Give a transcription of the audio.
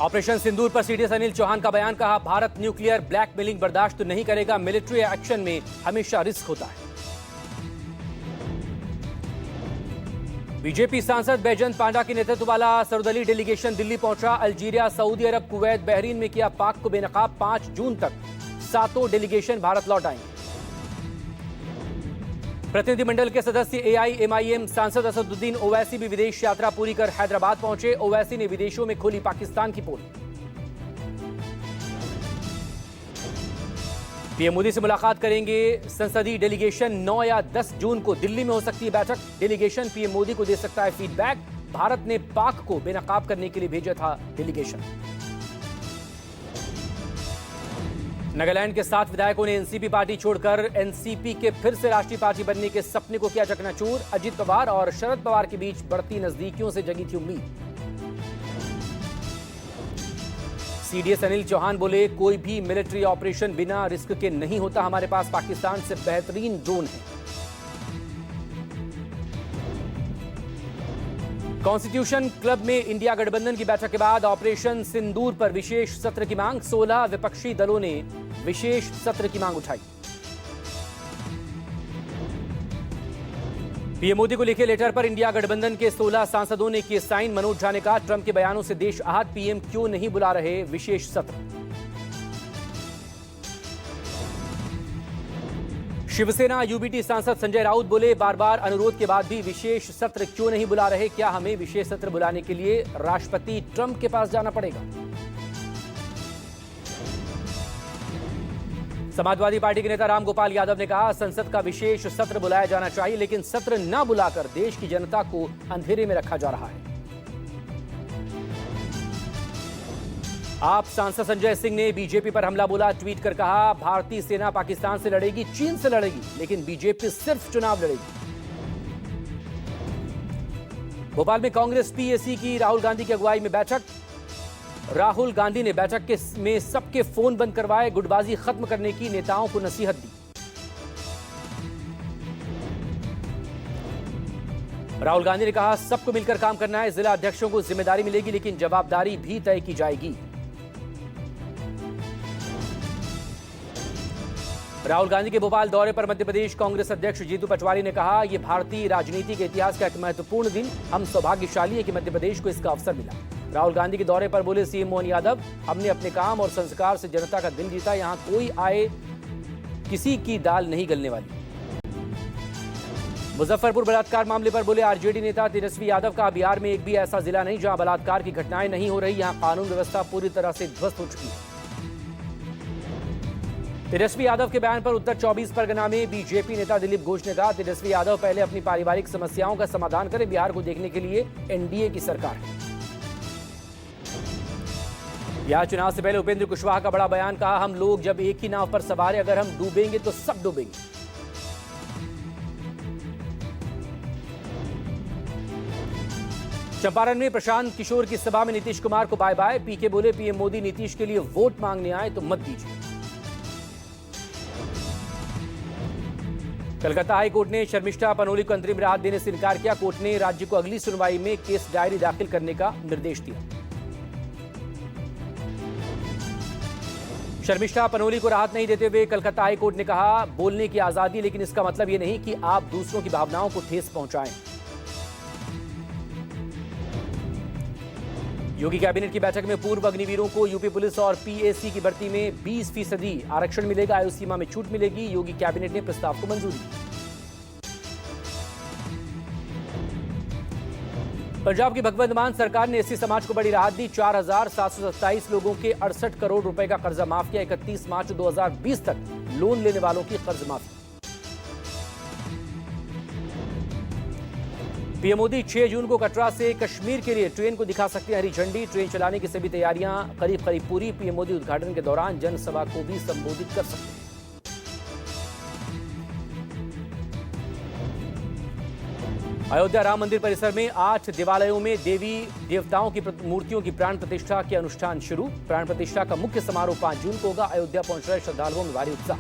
Operation सिंदूर पर CDS Anil Chauhan का बयान, कहा भारत न्यूक्लियर ब्लैकमेलिंग बर्दाश्त नहीं करेगा, मिलिट्री एक्शन में हमेशा रिस्क होता है। बीजेपी सांसद बैजंत पांडा के नेतृत्व वाला सर्वदलीय डेलीगेशन दिल्ली पहुंचा। अल्जीरिया, सऊदी अरब, कुवैत, बहरीन में किया पाक को बेनकाब। 5 जून तक 7 डेलीगेशन भारत लौट आएंगे। प्रतिनिधिमंडल के सदस्य एआईएमआईएम सांसद असदुद्दीन ओवैसी भी विदेश यात्रा पूरी कर हैदराबाद पहुंचे। ओवैसी ने विदेशों में खोली पाकिस्तान की पोल। पीएम मोदी से मुलाकात करेंगे संसदीय डेलीगेशन। 9 या 10 जून को दिल्ली में हो सकती है बैठक। डेलीगेशन पीएम मोदी को दे सकता है फीडबैक। भारत ने पाक को बेनकाब करने के लिए भेजा था डेलीगेशन। नागालैंड के 7 विधायकों ने एनसीपी पार्टी छोड़कर एनसीपी के फिर से राष्ट्रीय पार्टी बनने के सपने को किया चकनाचूर। अजित पवार और शरद पवार के बीच बढ़ती नजदीकियों से जगी थी उम्मीद। सीडीएस अनिल चौहान बोले, कोई भी मिलिट्री ऑपरेशन बिना रिस्क के नहीं होता। हमारे पास पाकिस्तान से बेहतरीन ड्रोन है। कॉन्स्टिट्यूशन क्लब में इंडिया गठबंधन की बैठक के बाद ऑपरेशन सिंदूर पर विशेष सत्र की मांग। 16 विपक्षी दलों ने विशेष सत्र की मांग उठाई। पीएम मोदी को लिखे लेटर पर इंडिया गठबंधन के 16 सांसदों ने किए साइन। मनोज झा ने कहा, ट्रंप के बयानों से देश आहत, पीएम क्यों नहीं बुला रहे विशेष सत्र। शिवसेना यूबीटी सांसद संजय राउत बोले, बार बार अनुरोध के बाद भी विशेष सत्र क्यों नहीं बुला रहे। क्या हमें विशेष सत्र बुलाने के लिए राष्ट्रपति ट्रंप के पास जाना पड़ेगा। समाजवादी पार्टी के नेता रामगोपाल यादव ने कहा, संसद का विशेष सत्र बुलाया जाना चाहिए, लेकिन सत्र न बुलाकर देश की जनता को अंधेरे में रखा जा रहा है। आप सांसद संजय सिंह ने बीजेपी पर हमला बोला। ट्वीट कर कहा, भारतीय सेना पाकिस्तान से लड़ेगी, चीन से लड़ेगी, लेकिन बीजेपी सिर्फ चुनाव लड़ेगी। भोपाल में कांग्रेस पीएसी की राहुल गांधी की अगुवाई में बैठक। राहुल गांधी ने बैठक में सबके फोन बंद करवाए, गुटबाजी खत्म करने की नेताओं को नसीहत दी। राहुल गांधी ने कहा, सबको मिलकर काम करना है, जिला अध्यक्षों को जिम्मेदारी मिलेगी, लेकिन जवाबदारी भी तय की जाएगी। राहुल गांधी के भोपाल दौरे पर मध्य प्रदेश कांग्रेस अध्यक्ष जीतू पटवारी ने कहा, यह भारतीय राजनीति के इतिहास का एक महत्वपूर्ण दिन, हम सौभाग्यशाली है कि मध्य प्रदेश को इसका अवसर मिला। राहुल गांधी के दौरे पर बोले सीएम मोहन यादव, हमने अपने काम और संस्कार से जनता का दिल जीता, यहां कोई आए किसी की दाल नहीं गलने वाली। मुजफ्फरपुर बलात्कार मामले पर बोले आरजेडी नेता तेजस्वी यादव का, बिहार में एक भी ऐसा जिला नहीं जहां बलात्कार की घटनाएं नहीं हो रही, यहां कानून व्यवस्था पूरी तरह से ध्वस्त हो चुकी है। तेजस्वी यादव के बयान पर उत्तर 24 परगना में बीजेपी नेता दिलीप घोष ने कहा, तेजस्वी यादव पहले अपनी पारिवारिक समस्याओं का समाधान करें, बिहार को देखने के लिए एनडीए की सरकार है। यह चुनाव से पहले उपेंद्र कुशवाहा का बड़ा बयान, कहा, हम लोग जब एक ही नाव पर सवार हैं, अगर हम डूबेंगे तो सब डूबेंगे। चंपारण में प्रशांत किशोर की सभा में नीतीश कुमार को बाय बाय। पीके बोले, पीएम मोदी नीतीश के लिए वोट मांगने आए तो मत दीजिए। कलकत्ता हाईकोर्ट ने शर्मिष्ठा पनोली को अंतरिम राहत देने से इनकार किया। कोर्ट ने राज्य को अगली सुनवाई में केस डायरी दाखिल करने का निर्देश दिया। शर्मिष्ठा पनोली को राहत नहीं देते हुए कलकत्ता हाईकोर्ट ने कहा, बोलने की आजादी, लेकिन इसका मतलब यह नहीं कि आप दूसरों की भावनाओं को ठेस पहुंचाएं। योगी कैबिनेट की बैठक में पूर्व अग्निवीरों को यूपी पुलिस और पीएसी की भर्ती में 20% आरक्षण मिलेगा, आयु सीमा में छूट मिलेगी। योगी कैबिनेट ने प्रस्ताव को मंजूरी दी। पंजाब की भगवंत मान सरकार ने एससी समाज को बड़ी राहत दी। 4727 लोगों के 68 करोड़ रुपए का कर्जा माफ किया। 31 मार्च 2020 तक लोन लेने वालों की कर्ज माफी। पीएम मोदी 6 जून को कटरा से कश्मीर के लिए ट्रेन को दिखा सकते हैं हरी झंडी। ट्रेन चलाने की सभी तैयारियां करीब पूरी। पीएम मोदी उद्घाटन के दौरान जनसभा को भी संबोधित कर सकते हैं। अयोध्या राम मंदिर परिसर में 8 देवालयों में देवी देवताओं की मूर्तियों की प्राण प्रतिष्ठा के अनुष्ठान शुरू। प्राण प्रतिष्ठा का मुख्य समारोह 5 जून को होगा। अयोध्या पहुंच रहे श्रद्धालुओं में भारी उत्साह।